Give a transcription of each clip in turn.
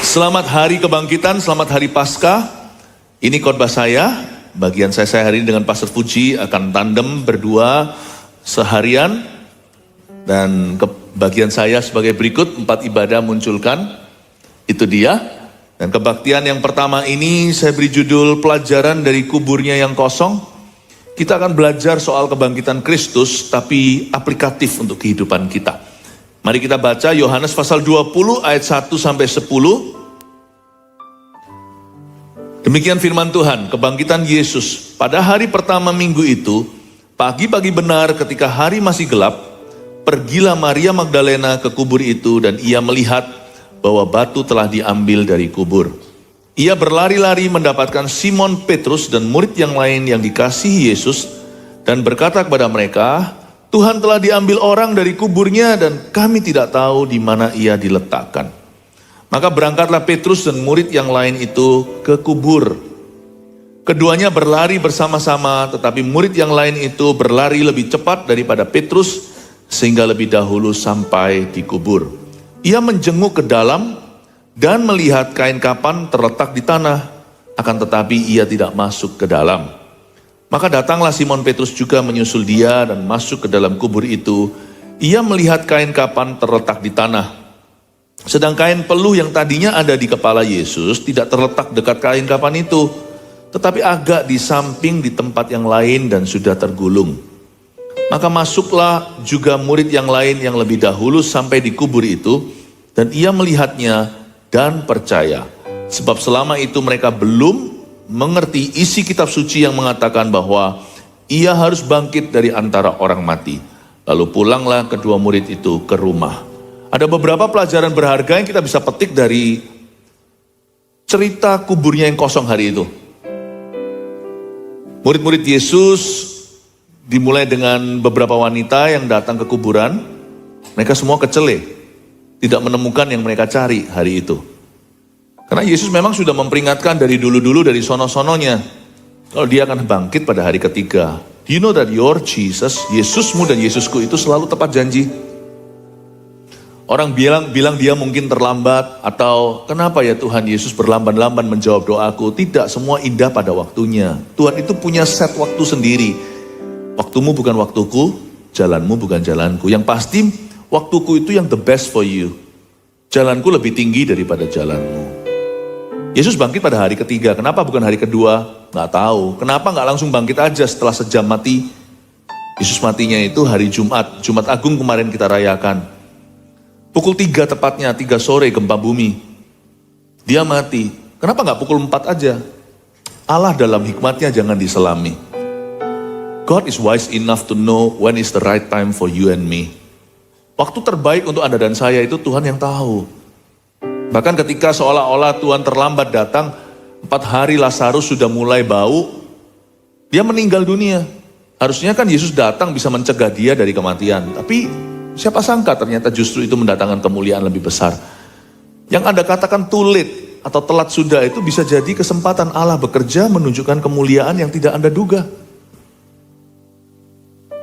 Selamat hari kebangkitan, selamat hari Paskah. Ini khotbah saya. Bagian saya hari ini dengan Pastor Puji akan tandem berdua seharian. Dan bagian saya sebagai berikut, 4 ibadah munculkan. Itu dia. Dan kebaktian yang pertama ini saya beri judul pelajaran dari kuburnya yang kosong. Kita akan belajar soal kebangkitan Kristus tapi aplikatif untuk kehidupan kita. Mari kita baca Yohanes pasal 20 ayat 1 sampai 10. Demikian firman Tuhan, kebangkitan Yesus. Pada hari pertama minggu itu, pagi-pagi benar ketika hari masih gelap, pergilah Maria Magdalena ke kubur itu dan ia melihat bahwa batu telah diambil dari kubur. Ia berlari-lari mendapatkan Simon Petrus dan murid yang lain yang dikasihi Yesus dan berkata kepada mereka, Tuhan telah diambil orang dari kuburnya dan kami tidak tahu di mana ia diletakkan. Maka berangkatlah Petrus dan murid yang lain itu ke kubur. Keduanya berlari bersama-sama, tetapi murid yang lain itu berlari lebih cepat daripada Petrus sehingga lebih dahulu sampai di kubur. Ia menjenguk ke dalam dan melihat kain kapan terletak di tanah, akan tetapi ia tidak masuk ke dalam. Maka datanglah Simon Petrus juga menyusul dia dan masuk ke dalam kubur itu. Ia melihat kain kapan terletak di tanah. Sedang kain peluh yang tadinya ada di kepala Yesus tidak terletak dekat kain kapan itu, tetapi agak di samping di tempat yang lain dan sudah tergulung. Maka masuklah juga murid yang lain yang lebih dahulu sampai di kubur itu, dan ia melihatnya dan percaya. Sebab selama itu mereka belum mengerti isi kitab suci yang mengatakan bahwa ia harus bangkit dari antara orang mati. Lalu pulanglah kedua murid itu ke rumah. Ada beberapa pelajaran berharga yang kita bisa petik dari cerita kuburnya yang kosong hari itu. Murid-murid Yesus dimulai dengan beberapa wanita yang datang ke kuburan. Mereka semua kecele, tidak menemukan yang mereka cari hari itu. Karena Yesus memang sudah memperingatkan dari dulu-dulu dari sono-sononya. Kalau dia akan bangkit pada hari ketiga. Do you know that your Jesus, Yesusmu dan Yesusku itu selalu tepat janji? Orang bilang dia mungkin terlambat atau kenapa ya Tuhan Yesus berlamban-lamban menjawab doaku. Tidak, semua indah pada waktunya. Tuhan itu punya set waktu sendiri. Waktumu bukan waktuku, jalanmu bukan jalanku. Yang pasti waktuku itu yang the best for you. Jalanku lebih tinggi daripada jalanmu. Yesus bangkit pada hari ketiga. Kenapa bukan hari kedua? Nggak tahu. Kenapa nggak langsung bangkit aja setelah sejam mati? Yesus matinya itu hari Jumat. Jumat Agung kemarin kita rayakan. Pukul 3 tepatnya, 3 sore gempa bumi. Dia mati. Kenapa nggak pukul 4 aja? Allah dalam hikmatnya jangan diselami. God is wise enough to know when is the right time for you and me. Waktu terbaik untuk Anda dan saya itu Tuhan yang tahu. Bahkan ketika seolah-olah Tuhan terlambat datang, 4 hari Lazarus sudah mulai bau, dia meninggal dunia. Harusnya kan Yesus datang bisa mencegah dia dari kematian. Tapi siapa sangka ternyata justru itu mendatangkan kemuliaan lebih besar. Yang Anda katakan too late atau telat sudah itu bisa jadi kesempatan Allah bekerja menunjukkan kemuliaan yang tidak Anda duga.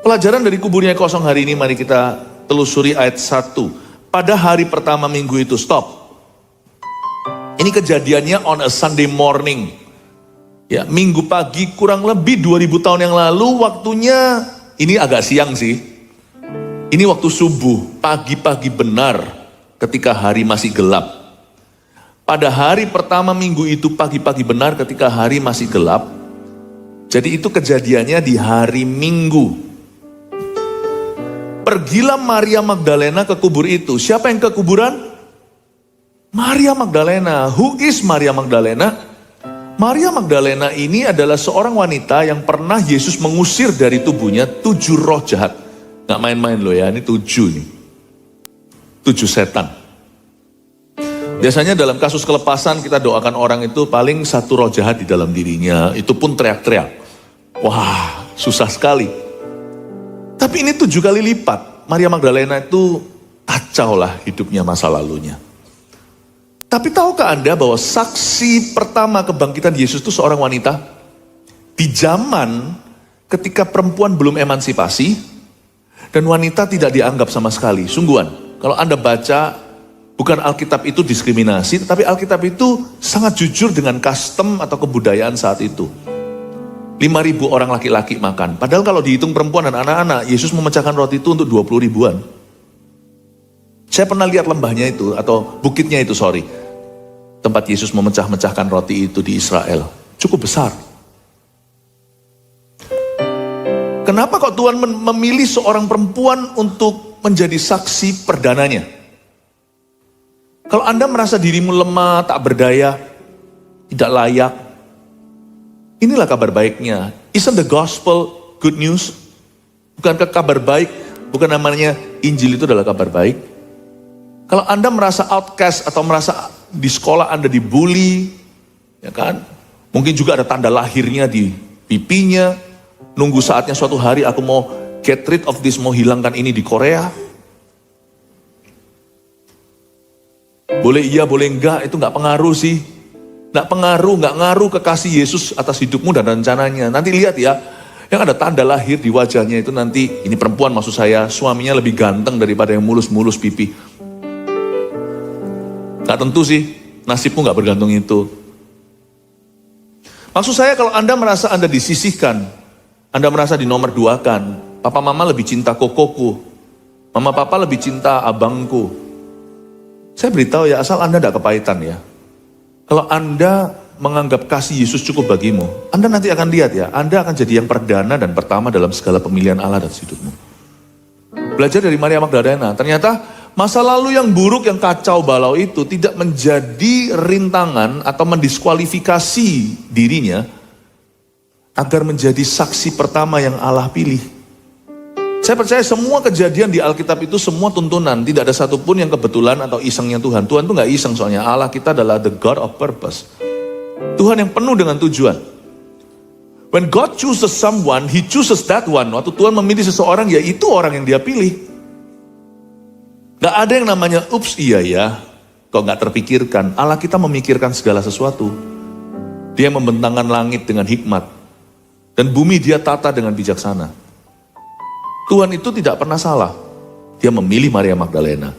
Pelajaran dari kuburnya kosong hari ini mari kita telusuri ayat 1. Pada hari pertama minggu itu, stop. Ini kejadiannya on a Sunday morning. Ya, minggu pagi kurang lebih 2000 tahun yang lalu waktunya, ini agak siang sih. Ini waktu subuh, pagi-pagi benar ketika hari masih gelap. Pada hari pertama minggu itu pagi-pagi benar ketika hari masih gelap. Jadi itu kejadiannya di hari Minggu. Pergilah Maria Magdalena ke kubur itu. Siapa yang ke kuburan? Maria Magdalena. Who is Maria Magdalena? Maria Magdalena ini adalah seorang wanita yang pernah Yesus mengusir dari tubuhnya 7 roh jahat. Nggak main-main loh ya, ini 7 nih. 7 setan. Biasanya dalam kasus kelepasan kita doakan orang itu paling 1 roh jahat di dalam dirinya. Itu pun teriak-teriak. Wah, susah sekali. Tapi ini 7 kali lipat. Maria Magdalena itu kacau lah hidupnya masa lalunya. Tapi tahukah Anda bahwa saksi pertama kebangkitan Yesus itu seorang wanita? Di zaman ketika perempuan belum emansipasi, dan wanita tidak dianggap sama sekali, sungguhan. Kalau Anda baca Bukan Alkitab itu diskriminasi, tetapi Alkitab itu sangat jujur dengan custom atau kebudayaan saat itu. 5.000 orang laki-laki makan. Padahal kalau dihitung perempuan dan anak-anak, Yesus memecahkan roti itu untuk 20 ribuan. Saya pernah lihat lembahnya itu, atau bukitnya itu, tempat Yesus memecah-mecahkan roti itu di Israel. Cukup besar. Kenapa kok Tuhan memilih seorang perempuan untuk menjadi saksi perdananya? Kalau Anda merasa dirimu lemah, tak berdaya, tidak layak, inilah kabar baiknya. Isn't the gospel good news? Bukankah kabar baik, bukan namanya Injil itu adalah kabar baik? Kalau Anda merasa outcast atau merasa di sekolah Anda dibully, ya kan? Mungkin juga ada tanda lahirnya di pipinya, nunggu saatnya suatu hari aku mau get rid of this, mau hilangkan ini di Korea. Boleh iya, boleh enggak, itu enggak pengaruh sih. Enggak pengaruh, enggak ngaruh kekasih Yesus atas hidupmu dan rencananya. Nanti lihat ya, yang ada tanda lahir di wajahnya itu nanti, ini perempuan maksud saya, suaminya lebih ganteng daripada yang mulus-mulus pipi. Enggak tentu sih, nasibmu enggak bergantung itu. Maksud saya kalau Anda merasa Anda disisihkan, Anda merasa dinomor duakan, papa mama lebih cinta kokoku, mama papa lebih cinta abangku. Saya beritahu ya, asal Anda tidak kepahitan ya. Kalau Anda menganggap kasih Yesus cukup bagimu, Anda nanti akan lihat ya, Anda akan jadi yang perdana dan pertama dalam segala pemilihan Allah dalam hidupmu. Belajar dari Maria Magdalena, ternyata masa lalu yang buruk, yang kacau balau itu tidak menjadi rintangan atau mendiskualifikasi dirinya agar menjadi saksi pertama yang Allah pilih. Saya percaya semua kejadian di Alkitab itu semua tuntunan. Tidak ada satupun yang kebetulan atau isengnya Tuhan. Tuhan itu gak iseng soalnya. Allah kita adalah the God of purpose. Tuhan yang penuh dengan tujuan. When God chooses someone, He chooses that one. Waktu Tuhan memilih seseorang, ya itu orang yang Dia pilih. Gak ada yang namanya, ups iya ya. Kok gak terpikirkan. Allah kita memikirkan segala sesuatu. Dia membentangkan langit dengan hikmat. Dan bumi Dia tata dengan bijaksana. Tuhan itu tidak pernah salah. Dia memilih Maria Magdalena.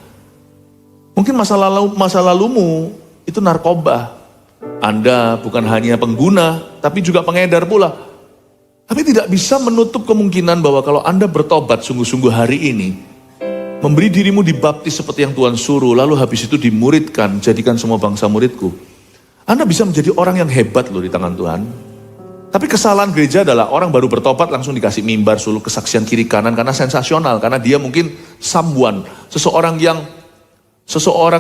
Mungkin masa lalumu itu narkoba. Anda bukan hanya pengguna, tapi juga pengedar pula. Tapi tidak bisa menutup kemungkinan bahwa kalau Anda bertobat sungguh-sungguh hari ini, memberi dirimu dibaptis seperti yang Tuhan suruh, lalu habis itu dimuridkan, jadikan semua bangsa muridku. Anda bisa menjadi orang yang hebat loh di tangan Tuhan. Tapi kesalahan gereja adalah orang baru bertobat langsung dikasih mimbar, suruh kesaksian kiri kanan karena sensasional. Karena dia mungkin someone, seseorang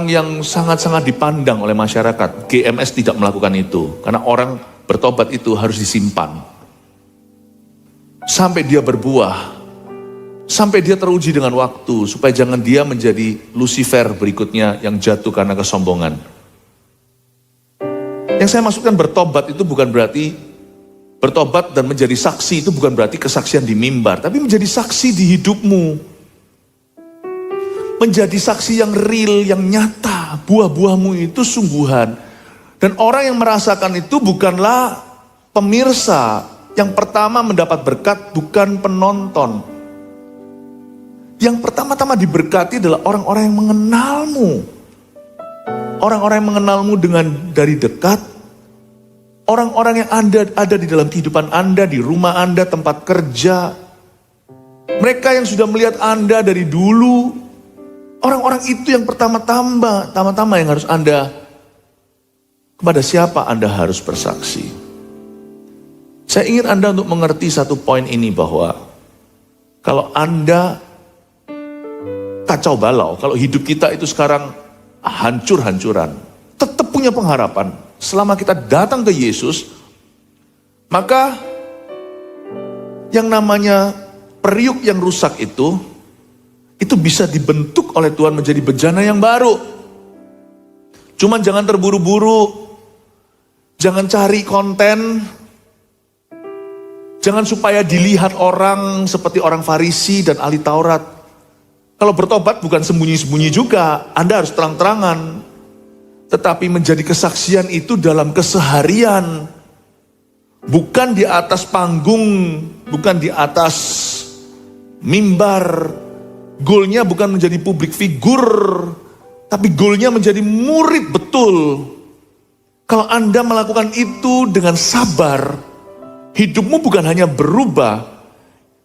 yang sangat-sangat dipandang oleh masyarakat. GMS tidak melakukan itu. Karena orang bertobat itu harus disimpan. Sampai dia berbuah. Sampai dia teruji dengan waktu. Supaya jangan dia menjadi Lucifer berikutnya yang jatuh karena kesombongan. Yang saya maksudkan bertobat itu bukan berarti bertobat dan menjadi saksi itu bukan berarti kesaksian di mimbar, tapi menjadi saksi di hidupmu. Menjadi saksi yang real, yang nyata. Buah-buahmu itu sungguhan. Dan orang yang merasakan itu bukanlah pemirsa. Yang pertama mendapat berkat bukan penonton. Yang pertama-tama diberkati adalah orang-orang yang mengenalmu. Orang-orang yang mengenalmu dari dekat. Orang-orang yang ada di dalam kehidupan Anda, di rumah Anda, tempat kerja. Mereka yang sudah melihat Anda dari dulu. Orang-orang itu yang pertama-tama yang harus Anda, kepada siapa Anda harus bersaksi. Saya ingin Anda untuk mengerti satu poin ini bahwa kalau Anda kacau balau, kalau hidup kita itu sekarang hancur-hancuran, tetap punya pengharapan. Selama kita datang ke Yesus, maka yang namanya periuk yang rusak itu bisa dibentuk oleh Tuhan menjadi bejana yang baru. Cuman jangan terburu-buru, jangan cari konten, jangan supaya dilihat orang seperti orang Farisi dan ahli Taurat. Kalau bertobat bukan sembunyi-sembunyi juga, Anda harus terang-terangan. Tetapi menjadi kesaksian itu dalam keseharian. Bukan di atas panggung, bukan di atas mimbar. Goalnya bukan menjadi publik figur, Tapi goalnya menjadi murid betul. Kalau Anda melakukan itu dengan sabar, hidupmu bukan hanya berubah,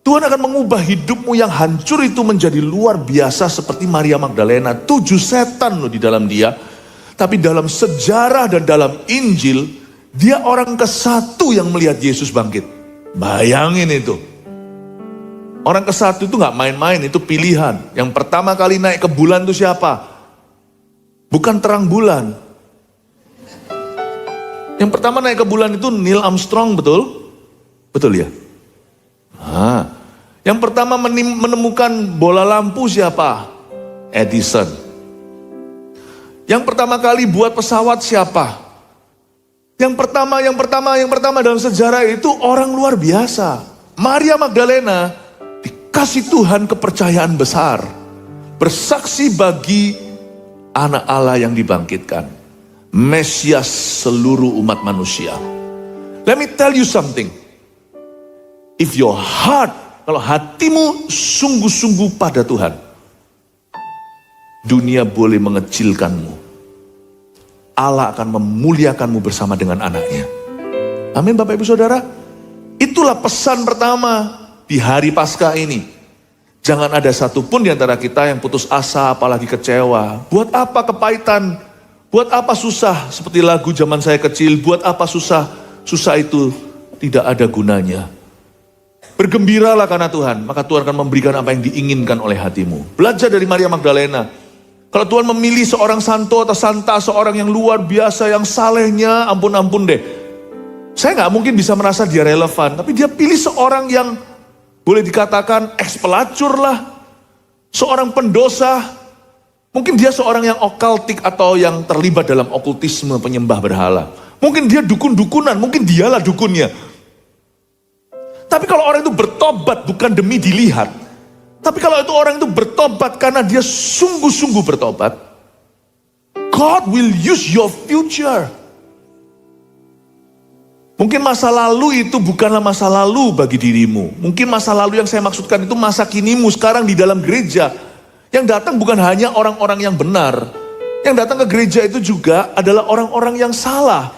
Tuhan akan mengubah hidupmu yang hancur itu menjadi luar biasa seperti Maria Magdalena. 7 setan loh di dalam dia. Tapi dalam sejarah dan dalam Injil, dia orang ke-1 yang melihat Yesus bangkit. Bayangin itu. Orang ke-1 itu gak main-main, itu pilihan. Yang pertama kali naik ke bulan itu siapa? Bukan terang bulan. Yang pertama naik ke bulan itu Neil Armstrong, betul? Betul ya? Yang pertama menemukan bola lampu siapa? Edison. Yang pertama kali buat pesawat siapa? Yang pertama dalam sejarah itu orang luar biasa. Maria Magdalena dikasih Tuhan kepercayaan besar. Bersaksi bagi Anak Allah yang dibangkitkan. Mesias seluruh umat manusia. Let me tell you something. If your heart, kalau hatimu sungguh-sungguh pada Tuhan, dunia boleh mengecilkanmu. Allah akan memuliakanmu bersama dengan anaknya. Amin Bapak Ibu Saudara. Itulah pesan pertama di hari Paskah ini. Jangan ada satupun di antara kita yang putus asa, apalagi kecewa. Buat apa kepahitan? Buat apa susah? Seperti lagu zaman saya kecil, buat apa susah? Susah itu tidak ada gunanya. Bergembiralah karena Tuhan, maka Tuhan akan memberikan apa yang diinginkan oleh hatimu. Belajar dari Maria Magdalena. Kalau Tuhan memilih seorang santo atau santa, seorang yang luar biasa, yang salehnya, ampun-ampun deh. Saya nggak mungkin bisa merasa dia relevan, tapi dia pilih seorang yang boleh dikatakan eks-pelacur lah, seorang pendosa. Mungkin dia seorang yang okultik atau yang terlibat dalam okultisme, penyembah berhala. Mungkin dia dukun-dukunan, mungkin dialah dukunnya. Tapi kalau orang itu bertobat bukan demi dilihat, tapi kalau itu orang itu bertobat karena dia sungguh-sungguh bertobat, God will use your future. Mungkin masa lalu itu bukanlah masa lalu bagi dirimu. Mungkin masa lalu yang saya maksudkan itu masa kinimu sekarang di dalam gereja. Yang datang bukan hanya orang-orang yang benar. Yang datang ke gereja itu juga adalah orang-orang yang salah.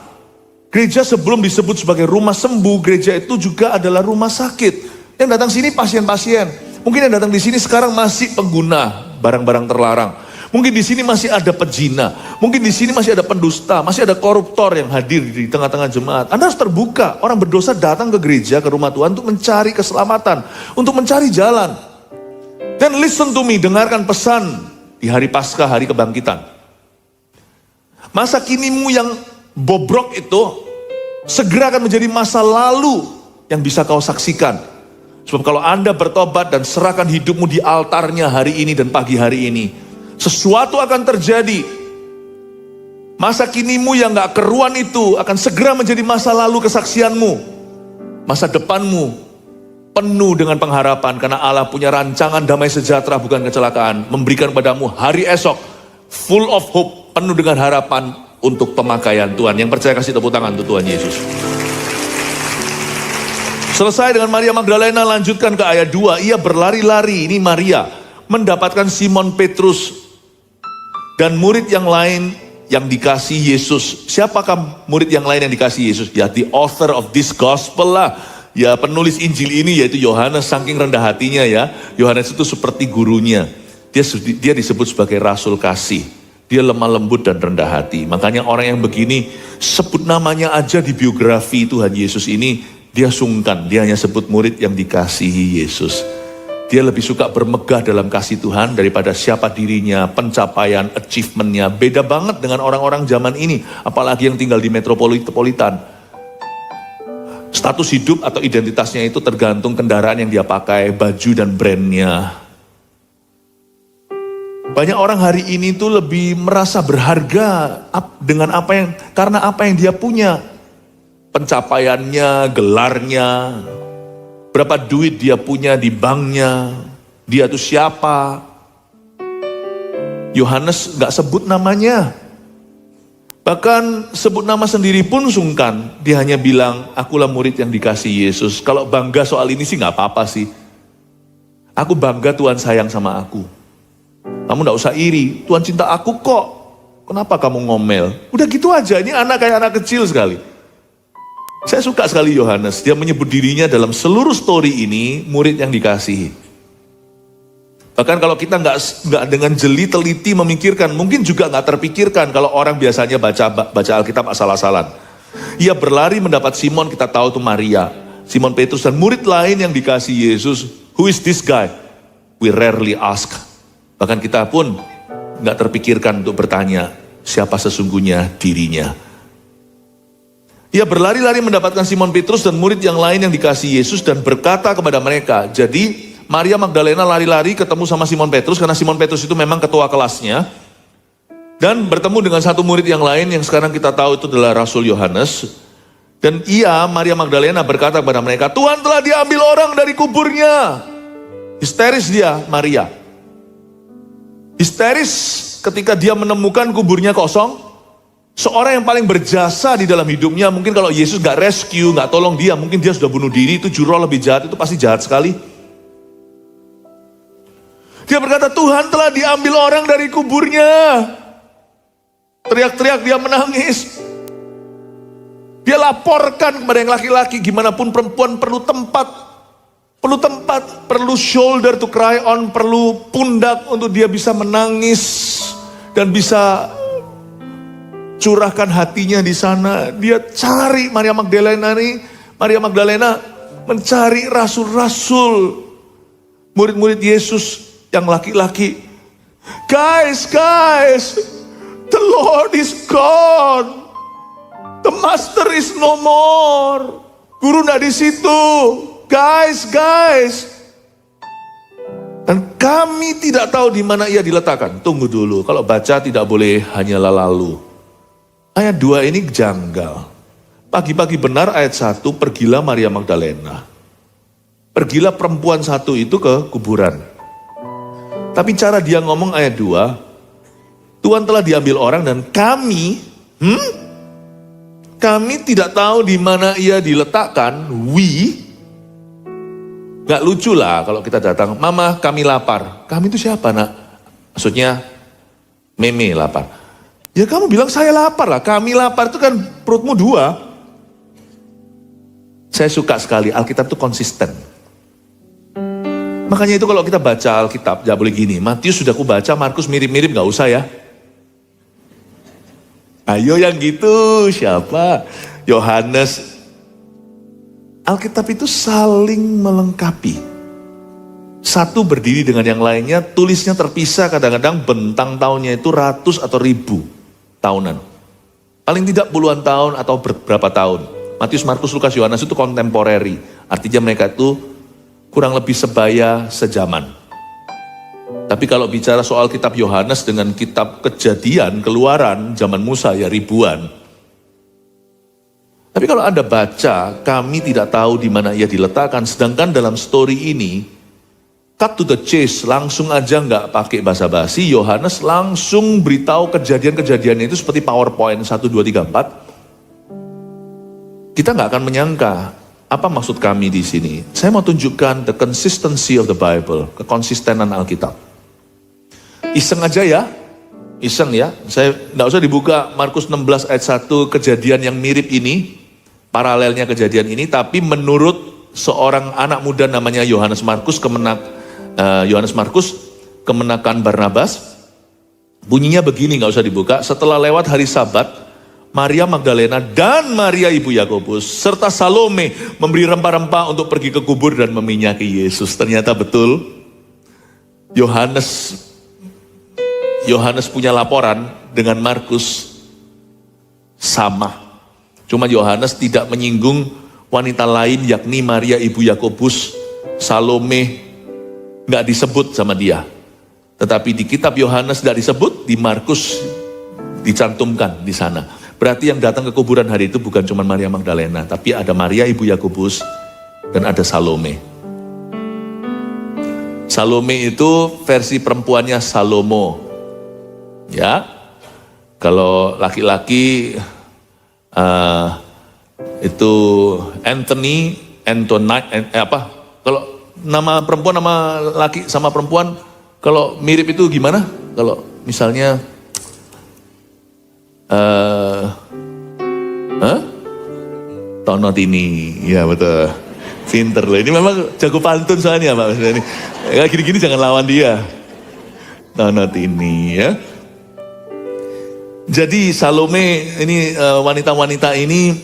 Gereja sebelum disebut sebagai rumah sembuh, gereja itu juga adalah rumah sakit. Yang datang sini pasien-pasien. Mungkin yang datang di sini sekarang masih pengguna barang-barang terlarang. Mungkin di sini masih ada pezina, mungkin di sini masih ada pendusta, masih ada koruptor yang hadir di tengah-tengah jemaat. Anda harus terbuka. Orang berdosa datang ke gereja, ke rumah Tuhan untuk mencari keselamatan, untuk mencari jalan. Dan listen to me, dengarkan pesan di hari Paskah, hari kebangkitan. Masa kinimu yang bobrok itu segera akan menjadi masa lalu yang bisa kau saksikan. Sebab kalau Anda bertobat dan serahkan hidupmu di altarnya hari ini dan pagi hari ini, sesuatu akan terjadi. Masa kinimu yang gak keruan itu akan segera menjadi masa lalu kesaksianmu. Masa depanmu penuh dengan pengharapan karena Allah punya rancangan damai sejahtera bukan kecelakaan. Memberikan padamu hari esok full of hope, penuh dengan harapan untuk pemakaian Tuhan. Yang percaya kasih tepuk tangan untuk Tuhan Yesus. Selesai dengan Maria Magdalena, lanjutkan ke ayat 2. Ia berlari-lari, ini Maria, mendapatkan Simon Petrus dan murid yang lain yang dikasih Yesus. Siapakah murid yang lain yang dikasih Yesus? Ya, the author of this gospel lah. Ya, penulis Injil ini yaitu Yohanes, saking rendah hatinya ya. Yohanes itu seperti gurunya. Dia disebut sebagai rasul kasih. Dia lemah lembut dan rendah hati. Makanya orang yang begini, sebut namanya aja di biografi Tuhan Yesus ini, dia sungkan. Dia hanya sebut murid yang dikasihi Yesus. Dia lebih suka bermegah dalam kasih Tuhan daripada siapa dirinya, pencapaian, achievementnya. Beda banget dengan orang-orang zaman ini, apalagi yang tinggal di metropolitan. Status hidup atau identitasnya itu tergantung kendaraan yang dia pakai, baju dan brandnya. Banyak orang hari ini tuh lebih merasa berharga dengan karena apa yang dia punya. Pencapaiannya, gelarnya, berapa duit dia punya di banknya, dia tuh siapa. Yohanes gak sebut namanya. Bahkan sebut nama sendiri pun sungkan. Dia hanya bilang, akulah murid yang dikasih Yesus. Kalau bangga soal ini sih gak apa-apa sih. Aku bangga Tuhan sayang sama aku. Kamu gak usah iri, Tuhan cinta aku kok. Kenapa kamu ngomel? Udah gitu aja, ini anak kayak anak kecil sekali. Saya suka sekali Yohanes, dia menyebut dirinya dalam seluruh story ini murid yang dikasihi. Bahkan kalau kita nggak dengan jeli teliti memikirkan, mungkin juga nggak terpikirkan kalau orang biasanya baca Alkitab asal-asalan. Ia berlari mendapat Simon, kita tahu itu Maria, Simon Petrus dan murid lain yang dikasihi Yesus. Who is this guy? We rarely ask. Bahkan kita pun nggak terpikirkan untuk bertanya siapa sesungguhnya dirinya. Ia berlari-lari mendapatkan Simon Petrus dan murid yang lain yang dikasihi Yesus dan berkata kepada mereka. Jadi Maria Magdalena lari-lari ketemu sama Simon Petrus karena Simon Petrus itu memang ketua kelasnya. Dan bertemu dengan satu murid yang lain yang sekarang kita tahu itu adalah Rasul Yohanes. Dan Maria Magdalena berkata kepada mereka, Tuhan telah diambil orang dari kuburnya. Histeris dia, Maria. Histeris ketika dia menemukan kuburnya kosong. Seorang yang paling berjasa di dalam hidupnya, mungkin kalau Yesus gak rescue, gak tolong dia, mungkin dia sudah bunuh diri, itu juru lebih jahat, itu pasti jahat sekali. Dia berkata, Tuhan telah diambil orang dari kuburnya. Teriak-teriak dia menangis. Dia laporkan kepada yang laki-laki, gimana pun perempuan perlu tempat, perlu shoulder to cry on, perlu pundak untuk dia bisa menangis dan bisa curahkan hatinya di sana. Dia cari Maria Magdalena mencari rasul-rasul, murid-murid Yesus yang laki-laki. Guys, the Lord is gone. The Master is no more. Guru nggak di situ. Guys. Dan kami tidak tahu di mana ia diletakkan. Tunggu dulu, kalau baca tidak boleh hanyalah lalu. Ayat 2 ini janggal. Pagi-pagi benar ayat 1, pergilah Maria Magdalena. Pergilah perempuan satu itu ke kuburan. Tapi cara dia ngomong ayat 2, Tuhan telah diambil orang dan kami tidak tahu di mana ia diletakkan. Gak lucu lah kalau kita datang, Mama kami lapar. Kami itu siapa nak? Maksudnya Meme lapar. Ya kamu bilang saya lapar lah, kami lapar itu kan perutmu 2. Saya suka sekali, Alkitab itu konsisten. Makanya itu kalau kita baca Alkitab, jangan boleh gini, Matius sudah aku baca, Markus mirip-mirip gak usah ya. Ayo yang gitu, siapa? Yohanes. Alkitab itu saling melengkapi. Satu berdiri dengan yang lainnya, tulisnya terpisah, kadang-kadang bentang tahunnya itu ratus atau ribu tahunan. Paling tidak puluhan tahun atau berapa tahun. Matius, Markus, Lukas, Yohanes itu kontemporeri. Artinya mereka itu kurang lebih sebaya sejaman. Tapi kalau bicara soal kitab Yohanes dengan kitab Kejadian, Keluaran, zaman Musa ya ribuan. Tapi kalau Anda baca, kami tidak tahu di mana ia diletakkan. Sedangkan dalam story ini, cut to the chase, langsung aja nggak pakai basa-basi. Yohanes langsung beritahu kejadian-kejadian itu seperti PowerPoint 1, 2, 3, 4. Kita nggak akan menyangka apa maksud kami di sini. Saya mau tunjukkan the consistency of the Bible, kekonsistenan Alkitab. Iseng aja ya, iseng ya. Saya nggak usah dibuka Markus 16 ayat 1 kejadian yang mirip ini, paralelnya kejadian ini. Tapi menurut seorang anak muda namanya Yohanes Markus kemenakan Barnabas, bunyinya begini, nggak usah dibuka. Setelah lewat hari Sabat, Maria Magdalena dan Maria ibu Yakobus serta Salome memberi rempah-rempah untuk pergi ke kubur dan meminyaki Yesus. Ternyata betul, Yohanes punya laporan dengan Markus sama. Cuma Yohanes tidak menyinggung wanita lain yakni Maria ibu Yakobus, Salome nggak disebut sama dia. Tetapi di kitab Yohanes nggak disebut, di Markus dicantumkan di sana. Berarti yang datang ke kuburan hari itu bukan cuma Maria Magdalena, tapi ada Maria ibu Yakobus dan ada Salome. Salome itu versi perempuannya Salomo. Ya, kalau laki-laki itu Antonite, kalau nama perempuan nama laki sama perempuan Kalau mirip itu gimana? Kalau misalnya, Tonotini, ya betul. Pinter loh, ini memang jago pantun soalnya Pak. Ini gini-gini jangan lawan dia. Tonotini ya. Jadi Salome ini wanita-wanita ini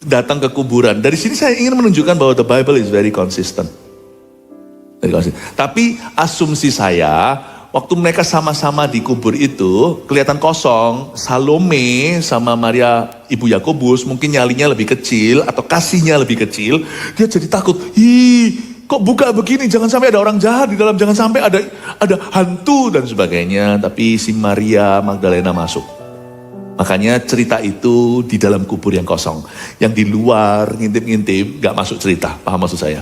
datang ke kuburan. Dari sini saya ingin menunjukkan bahwa the Bible is very consistent. Tapi asumsi saya, waktu mereka sama-sama di kubur itu, kelihatan kosong, Salome sama Maria ibu Yakobus mungkin nyalinya lebih kecil, atau kasihnya lebih kecil, dia jadi takut, kok buka begini, jangan sampai ada orang jahat di dalam, jangan sampai ada hantu dan sebagainya. Tapi si Maria Magdalena masuk. Makanya cerita itu di dalam kubur yang kosong. Yang di luar ngintip-ngintip gak masuk cerita, paham maksud saya?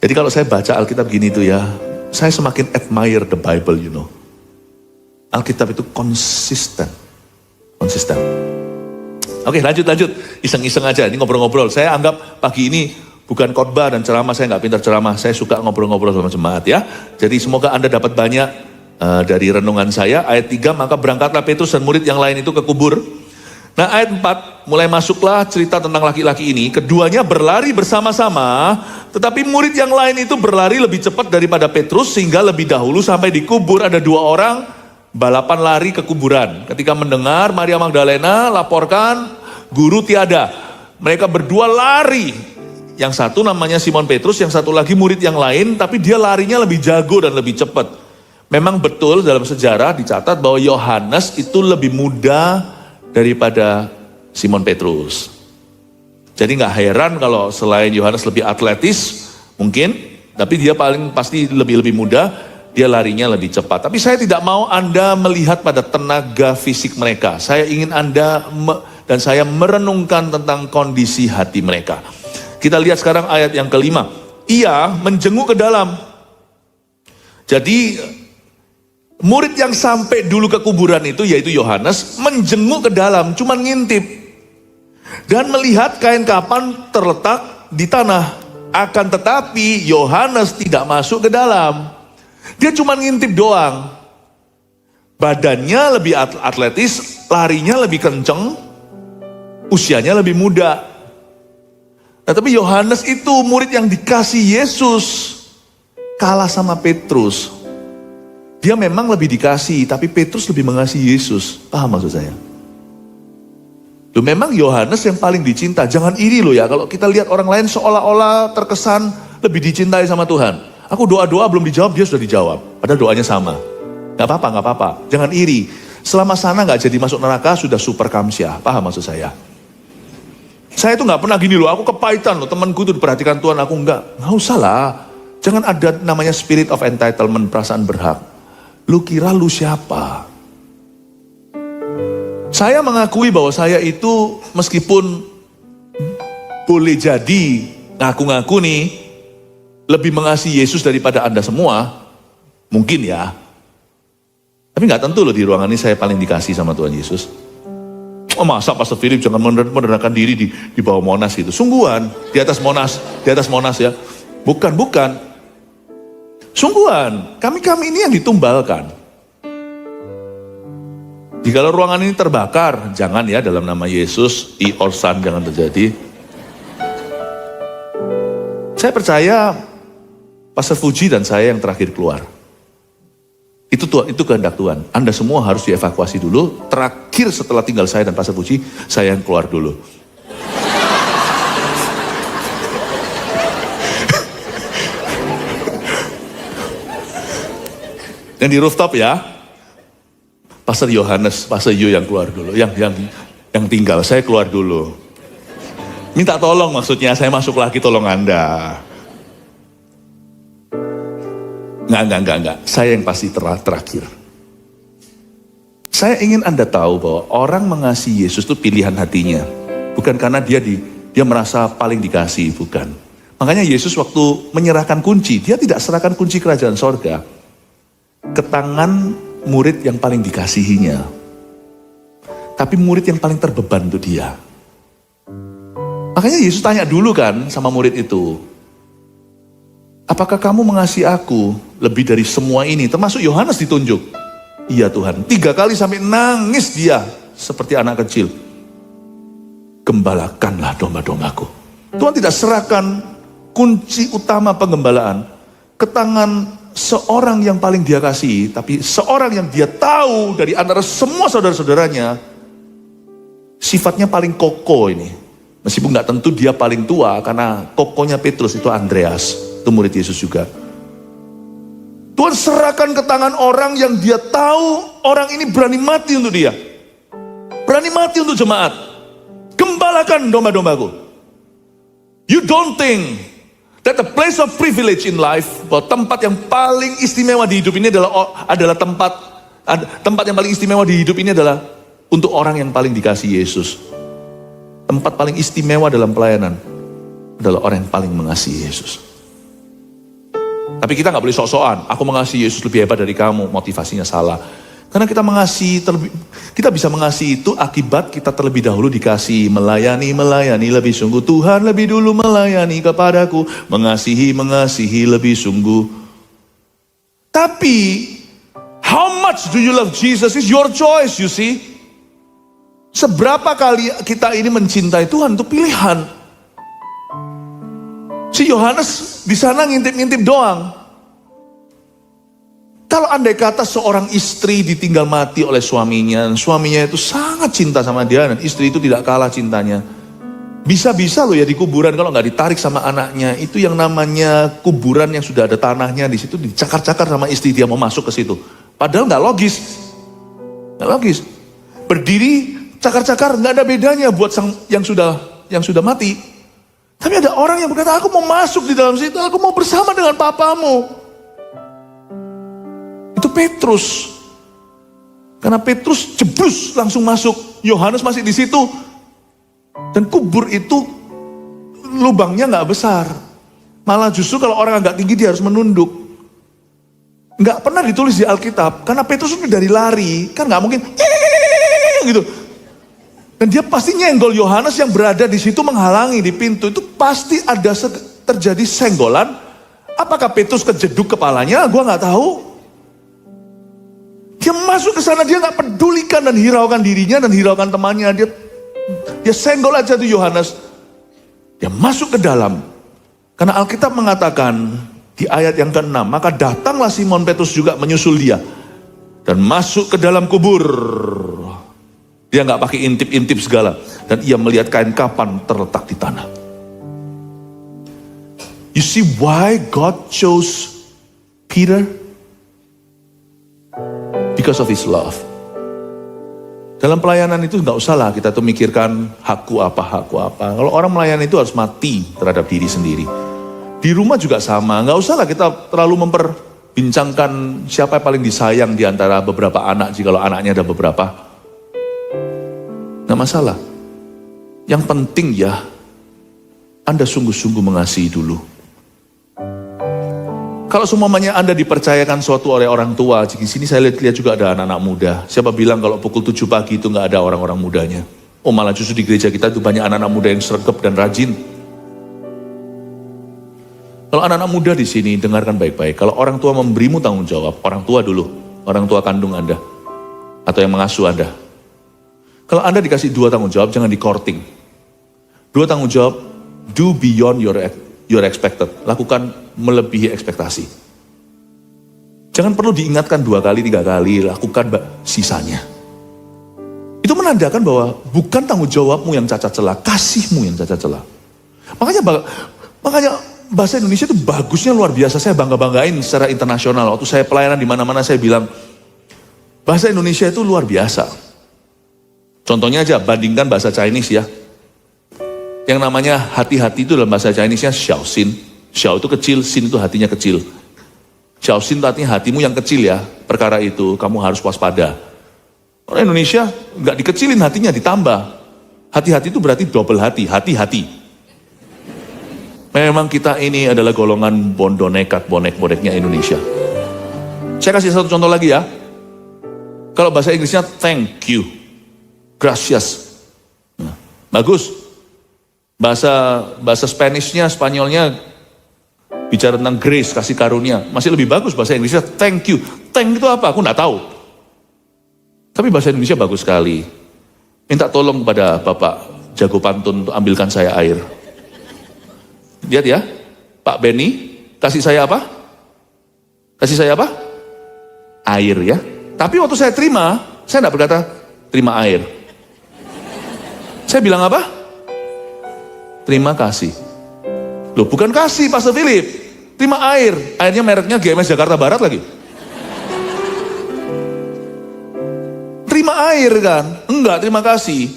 Jadi kalau saya baca Alkitab gini tuh ya, saya semakin admire the Bible, you know. Alkitab itu konsisten. Oke, lanjut. Iseng-iseng aja, ini ngobrol-ngobrol. Saya anggap pagi ini bukan khotbah dan ceramah, saya nggak pintar ceramah. Saya suka ngobrol-ngobrol sama jemaat ya. Jadi semoga Anda dapat banyak dari renungan saya. Ayat 3, maka berangkatlah Petrus dan murid yang lain itu ke kubur. Nah ayat 4, mulai masuklah cerita tentang laki-laki ini. Keduanya berlari bersama-sama, tetapi murid yang lain itu berlari lebih cepat daripada Petrus, sehingga lebih dahulu sampai di kubur. Ada 2 orang balapan lari ke kuburan. Ketika mendengar Maria Magdalena laporkan, guru tiada. Mereka berdua lari. Yang satu namanya Simon Petrus, yang satu lagi murid yang lain, tapi dia larinya lebih jago dan lebih cepat. Memang betul dalam sejarah dicatat bahwa Yohanes itu lebih muda daripada Simon Petrus. Jadi gak heran kalau selain Yohanes lebih atletis, mungkin, tapi dia paling pasti lebih muda, dia larinya lebih cepat. Tapi saya tidak mau Anda melihat pada tenaga fisik mereka. Saya ingin Anda dan saya merenungkan tentang kondisi hati mereka. Kita lihat sekarang ayat yang kelima. Ia menjenguk ke dalam. Jadi murid yang sampai dulu ke kuburan itu, yaitu Yohanes, menjenguk ke dalam, cuman ngintip. Dan melihat kain kapan terletak di tanah. Akan tetapi Yohanes tidak masuk ke dalam. Dia cuman ngintip doang. Badannya lebih atletis, larinya lebih kenceng, usianya lebih muda. Nah, tapi Yohanes itu murid yang dikasih Yesus, kalah sama Petrus. Dia memang lebih dikasih, tapi Petrus lebih mengasihi Yesus. Paham maksud saya? Loh, memang Yohanes yang paling dicinta. Jangan iri loh ya, kalau kita lihat orang lain seolah-olah terkesan lebih dicintai sama Tuhan. Aku doa-doa belum dijawab, dia sudah dijawab. Padahal doanya sama. Gak apa-apa. Jangan iri. Selama sana gak jadi masuk neraka, sudah super kamsyah. Paham maksud saya? Saya tuh gak pernah gini loh, aku kepahitan loh, temanku tuh diperhatikan Tuhan, aku enggak. Gak usah lah. Jangan ada namanya spirit of entitlement, perasaan berhak. Lu kira lu siapa? Saya mengakui bahwa saya itu meskipun boleh jadi ngaku-ngaku nih lebih mengasihi Yesus daripada Anda semua, mungkin ya. Tapi nggak tentu loh di ruangan ini saya paling dikasih sama Tuhan Yesus. Oh masa Pastor Philip jangan merendahkan diri di bawah Monas gitu. Sungguhan di atas Monas ya. Bukan. Sungguhan, kami ini yang ditumbalkan. Jika ruangan ini terbakar, jangan ya dalam nama Yesus, Orsan jangan terjadi. Saya percaya Pastor Fuji dan saya yang terakhir keluar. Itu kehendak Tuhan. Anda semua harus dievakuasi dulu. Terakhir setelah tinggal saya dan Pastor Fuji, saya yang keluar dulu. Yang di rooftop ya, Pastor Yohanes, Pastor Yu yang keluar dulu, yang tinggal, saya keluar dulu. Minta tolong maksudnya, saya masuk lagi tolong Anda. Enggak, saya yang pasti terakhir. Saya ingin Anda tahu bahwa orang mengasihi Yesus itu pilihan hatinya. Bukan karena dia merasa paling dikasih, bukan. Makanya Yesus waktu menyerahkan kunci, dia tidak serahkan kunci kerajaan sorga ke tangan murid yang paling dikasihinya. Tapi murid yang paling terbeban itu dia. Makanya Yesus tanya dulu kan sama murid itu. apakah kamu mengasihi aku lebih dari semua ini? Termasuk Yohanes ditunjuk. Iya Tuhan. 3 kali sampai nangis dia seperti anak kecil. Gembalakanlah domba-dombaku. Tuhan tidak serahkan kunci utama penggembalaan ke tangan seorang yang paling dia kasihi, tapi seorang yang dia tahu dari antara semua saudara-saudaranya sifatnya paling kokoh ini. Meskipun nggak tentu dia paling tua, karena kokohnya Petrus itu Andreas, itu murid Yesus juga. Tuhan serahkan ke tangan orang yang dia tahu orang ini berani mati untuk dia, berani mati untuk jemaat. Gembalakan domba-dombaku. You don't think that the place of privilege in life, bahwa tempat yang paling istimewa di hidup ini adalah tempat yang paling istimewa di hidup ini adalah untuk orang yang paling dikasihi Yesus. Tempat paling istimewa dalam pelayanan adalah orang yang paling mengasihi Yesus. Tapi kita nggak boleh sok-sokan, aku mengasihi Yesus lebih hebat dari kamu, motivasinya salah. Karena kita bisa mengasihi itu akibat kita terlebih dahulu dikasih, melayani lebih sungguh. Tuhan lebih dulu melayani kepadaku, mengasihi lebih sungguh. Tapi how much do you love Jesus is your choice, you see. Seberapa kali kita ini mencintai Tuhan itu pilihan. Si Yohanes di sana ngintip-ngintip doang. Kalau andai kata seorang istri ditinggal mati oleh suaminya, dan suaminya itu sangat cinta sama dia, dan istri itu tidak kalah cintanya. Bisa-bisa loh ya di kuburan kalau nggak ditarik sama anaknya, itu yang namanya kuburan yang sudah ada tanahnya di situ, dicakar-cakar sama istri dia mau masuk ke situ. Padahal nggak logis, nggak logis. Berdiri cakar-cakar nggak ada bedanya buat yang sudah mati. Tapi ada orang yang berkata, aku mau masuk di dalam situ, aku mau bersama dengan papamu. Itu Petrus. Karena Petrus jeblus langsung masuk. Yohanes masih di situ. Dan kubur itu lubangnya nggak besar. Malah justru kalau orang agak tinggi dia harus menunduk. Nggak pernah ditulis di Alkitab. Karena Petrus itu dari lari. Kan nggak mungkin gitu. Dan dia pasti nyenggol Yohanes yang berada di situ menghalangi di pintu. Itu pasti ada terjadi senggolan. Apakah Petrus kejeduk kepalanya? Gua nggak tahu. Dia masuk ke sana, dia nggak pedulikan dan hiraukan dirinya dan hiraukan temannya. Dia senggol aja tuh Yohanes. Dia masuk ke dalam. Karena Alkitab mengatakan di ayat yang ke-6, maka datanglah Simon Petrus juga menyusul dia dan masuk ke dalam kubur. Dia nggak pakai intip-intip segala, dan ia melihat kain kapan terletak di tanah. You see why God chose Peter? Because of his love. Dalam pelayanan itu nggak usah lah kita tuh mikirkan hakku apa. Kalau orang melayani itu harus mati terhadap diri sendiri. Di rumah juga sama, nggak usah lah kita terlalu memperbincangkan siapa yang paling disayang di antara beberapa anak, jika anaknya ada beberapa. Nggak masalah. Yang penting ya, Anda sungguh-sungguh mengasihi dulu. Kalau semuanya Anda dipercayakan sesuatu oleh orang tua, di sini saya lihat juga ada anak-anak muda. Siapa bilang kalau pukul 7 pagi itu nggak ada orang-orang mudanya? Oh malah justru di gereja kita itu banyak anak-anak muda yang sregep dan rajin. Kalau anak-anak muda di sini dengarkan baik-baik. Kalau orang tua memberimu tanggung jawab, orang tua dulu, orang tua kandung Anda atau yang mengasuh Anda. Kalau Anda dikasih 2 tanggung jawab, jangan di courting. 2 tanggung jawab, do beyond your expected. Lakukan melebihi ekspektasi. Jangan perlu diingatkan 2 kali, 3 kali, lakukan sisanya. Itu menandakan bahwa bukan tanggung jawabmu yang cacat celah, kasihmu yang cacat celah. Makanya bahasa Indonesia itu bagusnya luar biasa. Saya bangga-banggain secara internasional. Waktu saya pelayanan di mana-mana saya bilang, bahasa Indonesia itu luar biasa. Contohnya aja, bandingkan bahasa Chinese ya. Yang namanya hati-hati itu dalam bahasa Chinese-nya xiaoxin. Xiao itu kecil, sin itu hatinya kecil. Xiaoxin itu artinya hatimu yang kecil ya. Perkara itu kamu harus waspada. Orang Indonesia nggak dikecilin hatinya, ditambah. Hati-hati itu berarti double hati, hati-hati. Memang kita ini adalah golongan bondo nekat, bonek-boneknya Indonesia. Saya kasih satu contoh lagi ya. Kalau bahasa Inggrisnya thank you, gracias. Nah, bagus. Bahasa Spanishnya, Spanyolnya bicara tentang grace, kasih karunia. Masih lebih bagus bahasa Inggrisnya thank you. Thank itu apa? Aku nggak tahu. Tapi bahasa Indonesia bagus sekali. Minta tolong kepada Bapak jago pantun untuk ambilkan saya air. Lihat ya, Pak Benny, kasih saya apa? Kasih saya apa? Air ya. Tapi waktu saya terima, saya tidak berkata, terima air. Saya bilang apa? Terima kasih. Loh bukan kasih, Pastor Philip. Terima air. Airnya mereknya GMS Jakarta Barat lagi. Terima air kan? Enggak, terima kasih.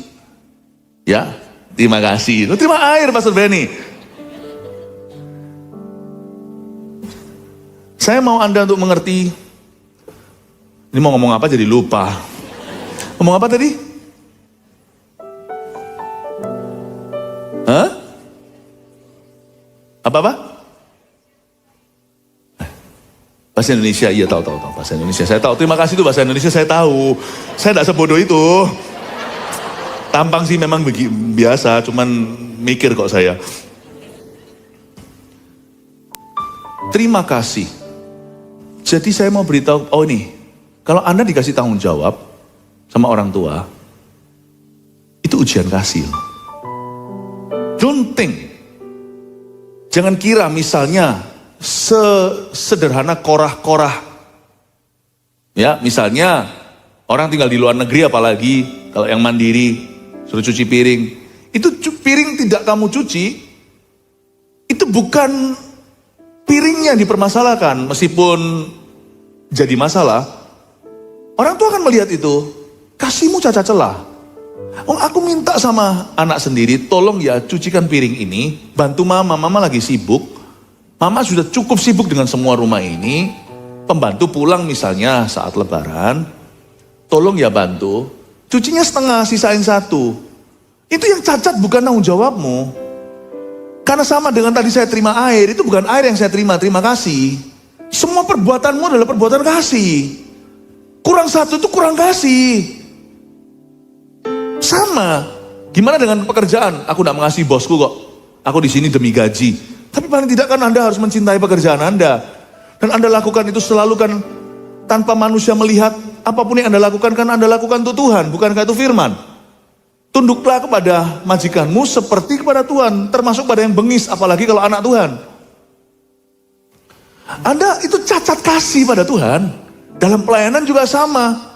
Ya, terima kasih. Loh, terima air, Pastor Benny. Saya mau Anda untuk mengerti. Ini mau ngomong apa jadi lupa. Ngomong apa tadi? Hah? Apa? Bahasa Indonesia, iya tahu. Bahasa Indonesia, saya tahu. Terima kasih itu bahasa Indonesia, saya tahu. Saya tidak sebodoh itu. Tampang sih memang biasa, cuman mikir kok saya. Terima kasih. Jadi saya mau beritahu, oh ini, kalau Anda dikasih tanggung jawab sama orang tua, itu ujian kasih. Don't think. Jangan kira misalnya sederhana korah-korah. Ya, misalnya orang tinggal di luar negeri apalagi kalau yang mandiri suruh cuci piring. Itu piring tidak kamu cuci, itu bukan piringnya yang dipermasalahkan meskipun jadi masalah. Orang tua akan melihat itu, kasihmu cacat celah. Oh, aku minta sama anak sendiri, tolong ya cucikan piring ini, bantu mama lagi sibuk. Mama sudah cukup sibuk dengan semua rumah ini. Pembantu pulang misalnya saat lebaran, tolong ya bantu, cucinya setengah, sisain satu. Itu yang cacat bukan tanggung jawabmu. Karena sama dengan tadi saya terima air, itu bukan air yang saya terima kasih. Semua perbuatanmu adalah perbuatan kasih. Kurang satu itu kurang kasih. Sama, gimana dengan pekerjaan? Aku tidak mengasihi bosku kok. Aku di sini demi gaji. Tapi paling tidak kan Anda harus mencintai pekerjaan Anda. Dan Anda lakukan itu selalu kan tanpa manusia melihat. Apapun yang Anda lakukan kan Anda lakukan untuk Tuhan. Bukankah itu firman? Tunduklah kepada majikanmu seperti kepada Tuhan. Termasuk pada yang bengis, apalagi kalau anak Tuhan. Anda itu cacat kasih pada Tuhan. Dalam pelayanan juga sama.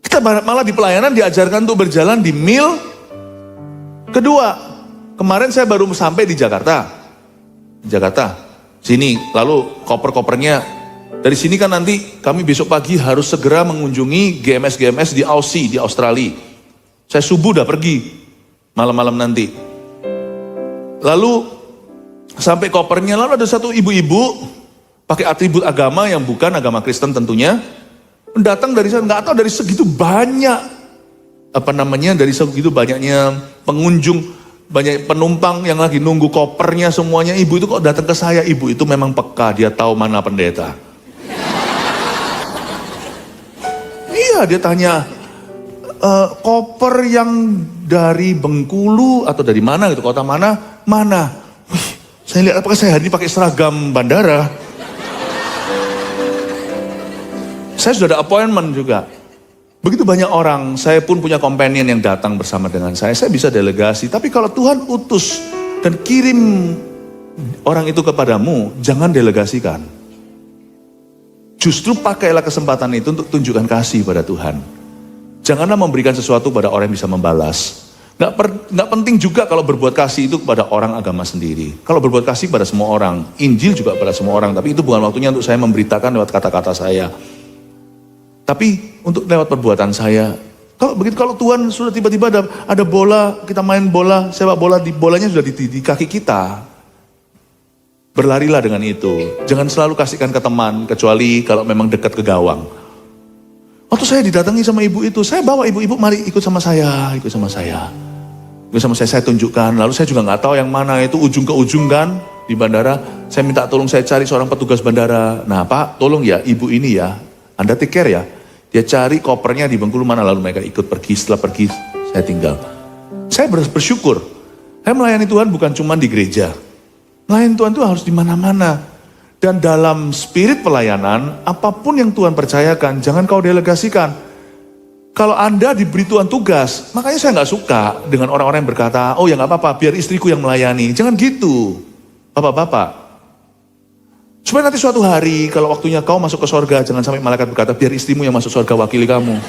Kita malah di pelayanan diajarkan untuk berjalan di mil kedua. Kemarin saya baru sampai di Jakarta. Sini, lalu koper-kopernya. Dari sini kan nanti kami besok pagi harus segera mengunjungi GMS di Aussie, di Australia. Saya subuh udah pergi, malam-malam nanti. Lalu sampai kopernya, lalu ada satu ibu-ibu pakai atribut agama yang bukan agama Kristen tentunya. Datang dari sana, nggak tahu dari segitu banyak, dari segitu banyaknya pengunjung, banyak penumpang yang lagi nunggu kopernya semuanya. Ibu itu kok datang ke saya, ibu itu memang peka, dia tahu mana pendeta. Iya, dia tanya, koper yang dari Bengkulu atau dari mana gitu, kota mana? Wih, saya lihat apakah saya hari ini pakai seragam bandara. Saya sudah ada appointment juga. Begitu banyak orang, saya pun punya companion yang datang bersama dengan saya bisa delegasi. Tapi kalau Tuhan utus dan kirim orang itu kepadamu, jangan delegasikan. Justru pakailah kesempatan itu untuk tunjukkan kasih pada Tuhan. Janganlah memberikan sesuatu pada orang yang bisa membalas. Nggak penting juga kalau berbuat kasih itu kepada orang agama sendiri. Kalau berbuat kasih pada semua orang, Injil juga pada semua orang. Tapi itu bukan waktunya untuk saya memberitakan lewat kata-kata saya. Tapi untuk lewat perbuatan saya. Kalau Tuhan sudah tiba-tiba ada bola, kita main bola, sepak bola, bolanya sudah di kaki kita. Berlarilah dengan itu. Jangan selalu kasihkan ke teman, kecuali kalau memang dekat ke gawang. Waktu saya didatangi sama ibu itu, saya bawa ibu-ibu, mari ikut sama saya. Saya tunjukkan. Lalu saya juga nggak tahu yang mana itu ujung ke ujung kan di bandara. Saya minta tolong, saya cari seorang petugas bandara. Nah Pak, tolong ya ibu ini ya, Anda take care ya. Dia cari kopernya di Bengkulu mana, lalu mereka ikut pergi. Setelah pergi, saya tinggal. Saya bersyukur. Saya melayani Tuhan bukan cuma di gereja. Melayani Tuhan itu harus di mana-mana. Dan dalam spirit pelayanan, apapun yang Tuhan percayakan, jangan kau delegasikan. Kalau Anda diberi Tuhan tugas, makanya saya nggak suka dengan orang-orang yang berkata, oh ya nggak apa-apa, biar istriku yang melayani. Jangan gitu, bapak-bapak. Supaya nanti suatu hari, kalau waktunya kau masuk ke sorga, jangan sampai malaikat berkata, biar istrimu yang masuk sorga wakili kamu.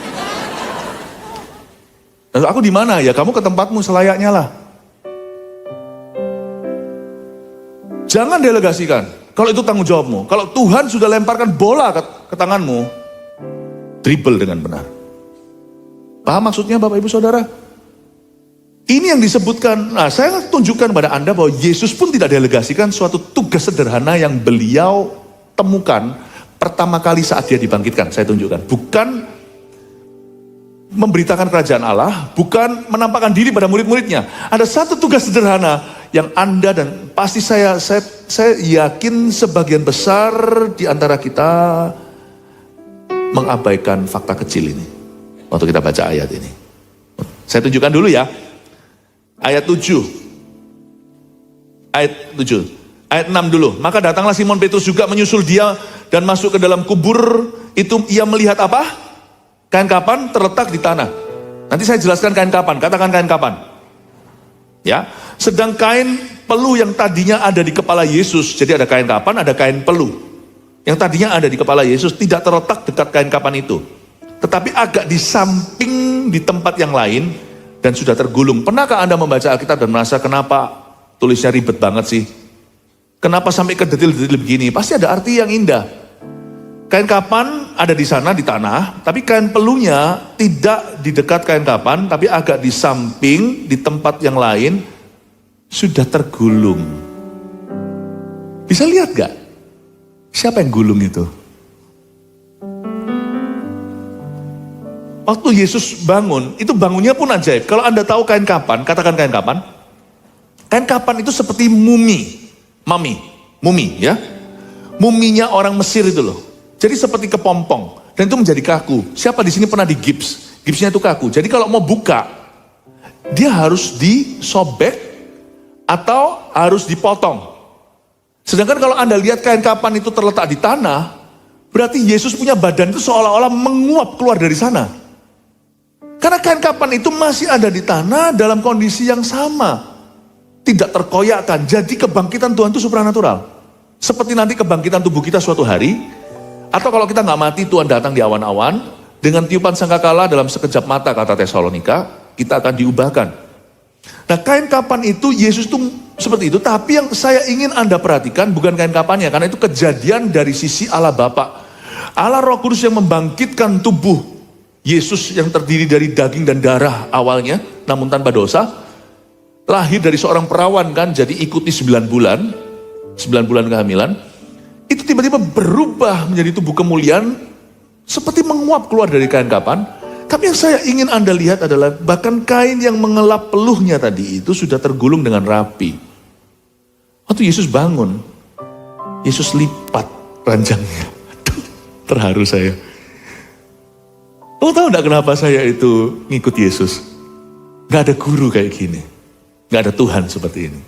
Lalu aku di mana? Ya kamu ke tempatmu selayaknya lah. Jangan delegasikan. Kalau itu tanggung jawabmu. Kalau Tuhan sudah lemparkan bola ke tanganmu, dribble dengan benar. Paham maksudnya Bapak Ibu Saudara? Ini yang disebutkan, nah saya tunjukkan pada Anda bahwa Yesus pun tidak delegasikan suatu tugas sederhana yang beliau temukan pertama kali saat dia dibangkitkan. Saya tunjukkan. Bukan memberitakan kerajaan Allah, bukan menampakkan diri pada murid-muridnya. Ada satu tugas sederhana yang Anda dan pasti saya yakin sebagian besar di antara kita mengabaikan fakta kecil ini waktu kita baca ayat ini. Saya tunjukkan dulu ya. Ayat 7. Ayat 7. Ayat 6 dulu. Maka datanglah Simon Petrus juga menyusul dia dan masuk ke dalam kubur itu. Ia melihat apa? Kain kapan terletak di tanah. Nanti saya jelaskan kain kapan. Katakan kain kapan. Ya. Sedang kain peluh yang tadinya ada di kepala Yesus. Jadi ada kain kapan, ada kain peluh. Yang tadinya ada di kepala Yesus tidak terletak dekat kain kapan itu. Tetapi agak di samping di tempat yang lain dan sudah tergulung. Pernahkah Anda membaca Alkitab dan merasa kenapa tulisnya ribet banget sih? Kenapa sampai ke detil-detil begini? Pasti ada arti yang indah. Kain kapan ada di sana di tanah, tapi kain peluhnya tidak di dekat kain kapan, tapi agak di samping di tempat yang lain sudah tergulung. Bisa lihat gak? Siapa yang gulung itu? Waktu Yesus bangun, itu bangunnya pun ajaib. Kalau Anda tahu kain kapan, katakan kain kapan. Kain kapan itu seperti mumi ya. Muminya orang Mesir itu loh. Jadi seperti kepompong dan itu menjadi kaku. Siapa di sini pernah digips? Gipsnya itu kaku. Jadi kalau mau buka, dia harus disobek atau harus dipotong. Sedangkan kalau Anda lihat kain kapan itu terletak di tanah, berarti Yesus punya badan itu seolah-olah menguap keluar dari sana. Karena kain kapan itu masih ada di tanah dalam kondisi yang sama. Tidak terkoyakkan. Jadi kebangkitan Tuhan itu supranatural. Seperti nanti kebangkitan tubuh kita suatu hari, atau kalau kita nggak mati Tuhan datang di awan-awan, dengan tiupan sangkakala dalam sekejap mata kata Tesalonika, kita akan diubahkan. Nah kain kapan itu Yesus itu seperti itu, tapi yang saya ingin Anda perhatikan bukan kain kapannya, karena itu kejadian dari sisi Allah Bapa. Allah Roh Kudus yang membangkitkan tubuh Yesus yang terdiri dari daging dan darah awalnya, namun tanpa dosa, lahir dari seorang perawan kan, jadi ikuti 9 bulan kehamilan, itu tiba-tiba berubah menjadi tubuh kemuliaan, seperti menguap keluar dari kain kapan. Tapi yang saya ingin Anda lihat adalah bahkan kain yang mengelap peluhnya tadi itu sudah tergulung dengan rapi. Waktu Yesus bangun, Yesus lipat ranjangnya. Aduh, terharu saya. Lo tahu gak kenapa saya itu ngikut Yesus? Gak ada guru kayak gini. Gak ada Tuhan seperti ini.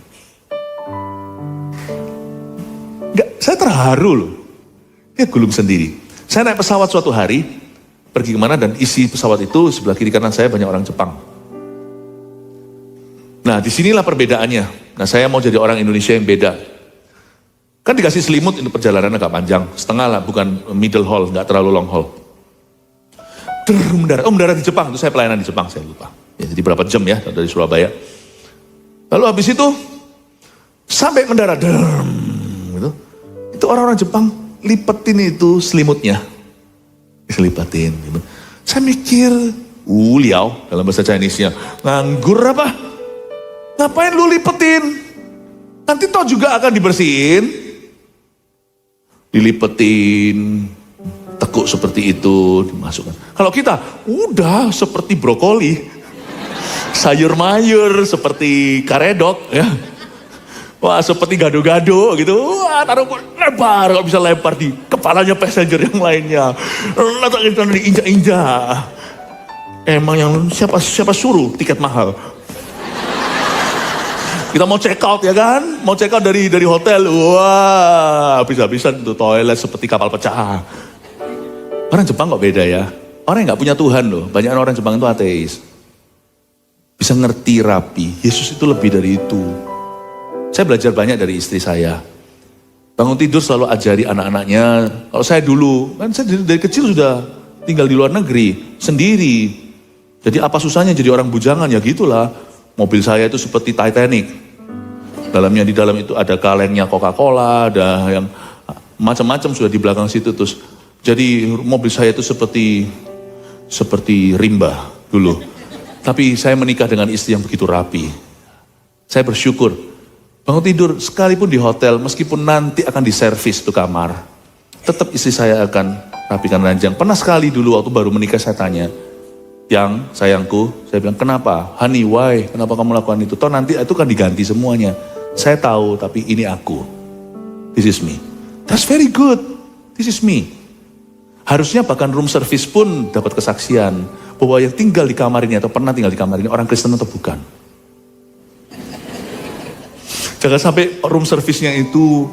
Saya terharu loh. Dia gulung sendiri. Saya naik pesawat suatu hari, pergi kemana dan isi pesawat itu sebelah kiri kanan saya banyak orang Jepang. Nah disinilah perbedaannya. Nah saya mau jadi orang Indonesia yang beda. Kan dikasih selimut, ini perjalanan agak panjang. Setengah lah, bukan middle haul, gak terlalu long haul. Mendarat di Jepang, itu saya pelayanan di Jepang, saya lupa. Ya, jadi berapa jam ya dari Surabaya. Lalu habis itu, sampai mendarat, gitu. Itu orang-orang Jepang lipetin itu selimutnya. Diselipatin gitu. Saya mikir, liao dalam bahasa Chinese-nya, nganggur apa? Ngapain lu lipetin? Nanti toh juga akan dibersihin. Dilipetin, tekuk seperti itu, dimasukkan. Kalau kita, udah seperti brokoli, sayur mayur, seperti karedok, ya. Wah seperti gado-gado gitu, wah taruh lebar, kalau bisa lempar di kepalanya passenger yang lainnya. Letakkan tangan diinjak-injak. Emang yang siapa suruh tiket mahal? Kita mau check out ya kan? Mau check out dari hotel. Wah, habis-habisan tuh toilet seperti kapal pecah. Orang Jepang kok beda ya? Orang yang gak punya Tuhan loh. Banyak orang Jepang itu ateis. Bisa ngerti rapi. Yesus itu lebih dari itu. Saya belajar banyak dari istri saya. Bangun tidur selalu ajari anak-anaknya. Kalau saya dulu, kan saya dari kecil sudah tinggal di luar negeri. Sendiri. Jadi apa susahnya jadi orang bujangan? Ya gitulah. Mobil saya itu seperti Titanic. Di dalam itu ada kalengnya Coca-Cola, ada yang macam-macam sudah di belakang situ. Terus jadi mobil saya itu seperti rimba dulu. Tapi saya menikah dengan istri yang begitu rapi. Saya bersyukur. Bangun tidur sekalipun di hotel, meskipun nanti akan diservis tuh kamar, tetap istri saya akan rapikan ranjang. Pernah sekali dulu waktu baru menikah saya tanya, yang sayangku, saya bilang, kenapa? Honey, why? Kenapa kamu lakukan itu? Toh nanti itu kan diganti semuanya. Saya tahu, tapi ini aku. This is me. That's very good. This is me. Harusnya bahkan room service pun dapat kesaksian bahwa yang tinggal di kamar ini atau pernah tinggal di kamar ini orang Kristen atau bukan. Jangan sampai room service-nya itu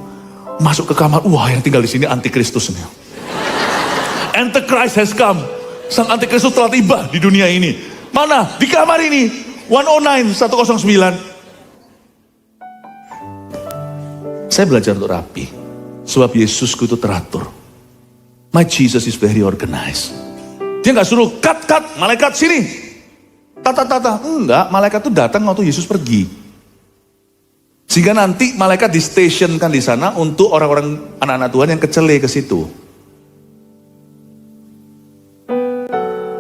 masuk ke kamar, wah yang tinggal di sini antikristus nih. Antichrist has come. Sang antikristus telah tiba di dunia ini. Mana? Di kamar ini. 109. Saya belajar untuk rapi. Sebab Yesusku itu teratur. My Jesus is very organized. Dia gak suruh, cut, malaikat sini. Tata. Enggak, malaikat itu datang waktu Yesus pergi. Sehingga nanti malaikat di-stationkan di sana untuk orang-orang anak-anak Tuhan yang kecele ke situ.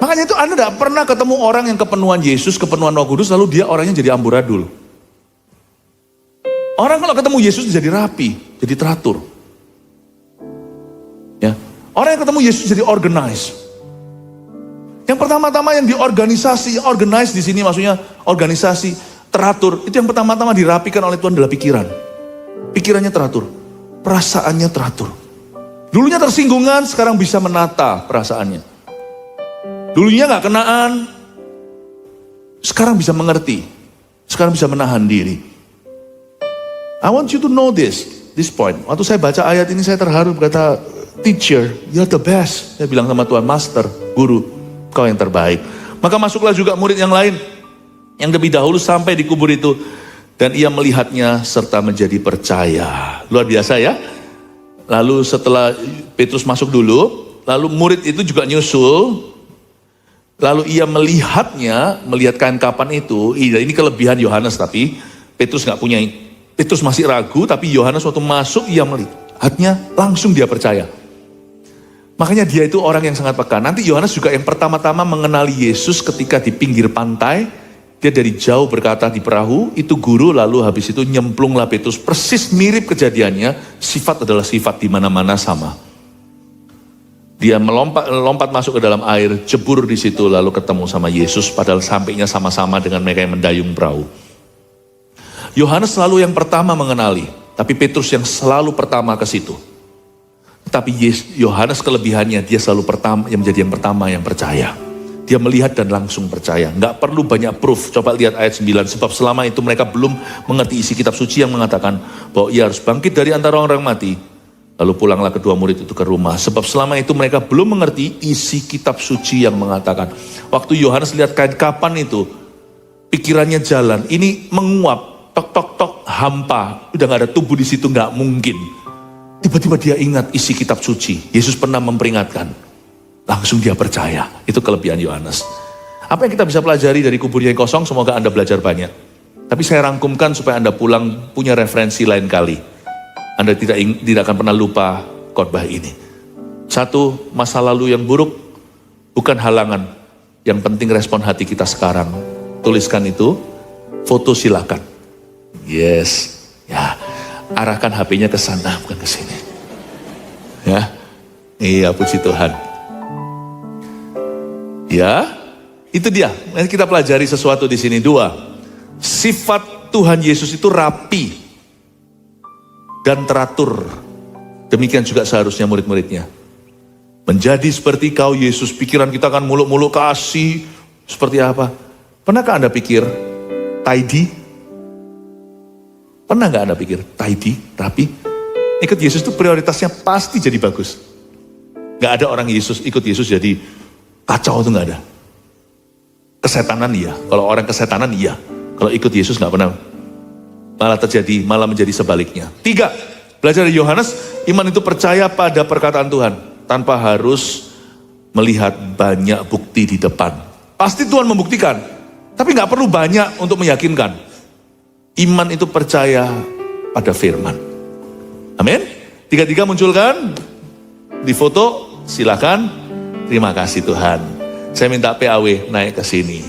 Makanya itu Anda tidak pernah ketemu orang yang kepenuhan Yesus, kepenuhan Roh Kudus, lalu dia orangnya jadi amburadul. Orang kalau ketemu Yesus jadi rapi, jadi teratur. Ya. Orang yang ketemu Yesus jadi organized. Yang pertama-tama yang diorganisasi, organize di sini maksudnya organisasi, teratur. Itu yang pertama-tama dirapikan oleh Tuhan adalah pikiran. Pikirannya teratur, perasaannya teratur. Dulunya tersinggungan, sekarang bisa menata perasaannya. Dulunya gak kenaan, sekarang bisa mengerti. Sekarang bisa menahan diri. I want you to know this point. Waktu saya baca ayat ini saya terharu, berkata, teacher, you're the best. Saya bilang sama Tuhan, master, guru, kau yang terbaik. Maka masuklah juga murid yang lain, yang lebih dahulu sampai di kubur itu. Dan ia melihatnya serta menjadi percaya. Luar biasa ya. Lalu setelah Petrus masuk dulu, lalu murid itu juga nyusul. Lalu ia melihatnya, melihat kain kapan itu. Ini kelebihan Yohanes, tapi Petrus gak punya. Petrus masih ragu, tapi Yohanes waktu masuk ia melihatnya, langsung dia percaya. Makanya dia itu orang yang sangat peka. Nanti Yohanes juga yang pertama-tama mengenali Yesus ketika di pinggir pantai. Dia dari jauh berkata di perahu, itu guru, lalu habis itu nyemplunglah Petrus. Persis mirip kejadiannya, sifat adalah sifat di mana-mana sama. Dia melompat masuk ke dalam air, jebur di situ, lalu ketemu sama Yesus, padahal sampainya sama-sama dengan mereka yang mendayung perahu. Yohanes selalu yang pertama mengenali, tapi Petrus yang selalu pertama ke situ. Tapi Yohanes kelebihannya, dia selalu pertama, yang menjadi yang pertama yang percaya. Dia melihat dan langsung percaya. Nggak perlu banyak proof. Coba lihat ayat 9. Sebab selama itu mereka belum mengerti isi kitab suci yang mengatakan bahwa ia harus bangkit dari antara orang mati. Lalu pulanglah kedua murid itu ke rumah. Sebab selama itu mereka belum mengerti isi kitab suci yang mengatakan. Waktu Yohanes lihat kain kapan itu, pikirannya jalan. Ini menguap, tok, hampa. Udah gak ada tubuh di situ, gak mungkin. Tiba-tiba dia ingat isi kitab suci. Yesus pernah memperingatkan. Langsung dia percaya. Itu kelebihan Yohanes. Apa yang kita bisa pelajari dari kubur yang kosong? Semoga Anda belajar banyak. Tapi saya rangkumkan supaya Anda pulang punya referensi lain kali. Anda tidak akan pernah lupa khotbah ini. Satu, masa lalu yang buruk bukan halangan. Yang penting respon hati kita sekarang. Tuliskan itu, foto silakan. Yes. Ya, arahkan HP-nya ke sana, bukan ke sini. Ya. Iya, puji Tuhan. Ya, itu dia. Nanti kita pelajari sesuatu di sini. 2, sifat Tuhan Yesus itu rapi dan teratur. Demikian juga seharusnya murid-muridnya. Menjadi seperti kau Yesus, pikiran kita akan muluk-muluk kasih. Seperti apa? Pernahkah Anda pikir tidy? Pernah nggak Anda pikir, tidy, rapi? Ikut Yesus itu prioritasnya pasti jadi bagus. Gak ada orang ikut Yesus jadi kacau, itu gak ada. Kesetanan iya, kalau orang kesetanan iya. Kalau ikut Yesus gak pernah. Malah menjadi sebaliknya. 3, belajar dari Yohanes, iman itu percaya pada perkataan Tuhan. Tanpa harus melihat banyak bukti di depan. Pasti Tuhan membuktikan, tapi gak perlu banyak untuk meyakinkan. Iman itu percaya pada firman. Amin. 3 munculkan di foto. Silakan. Terima kasih Tuhan. Saya minta PAW naik ke sini.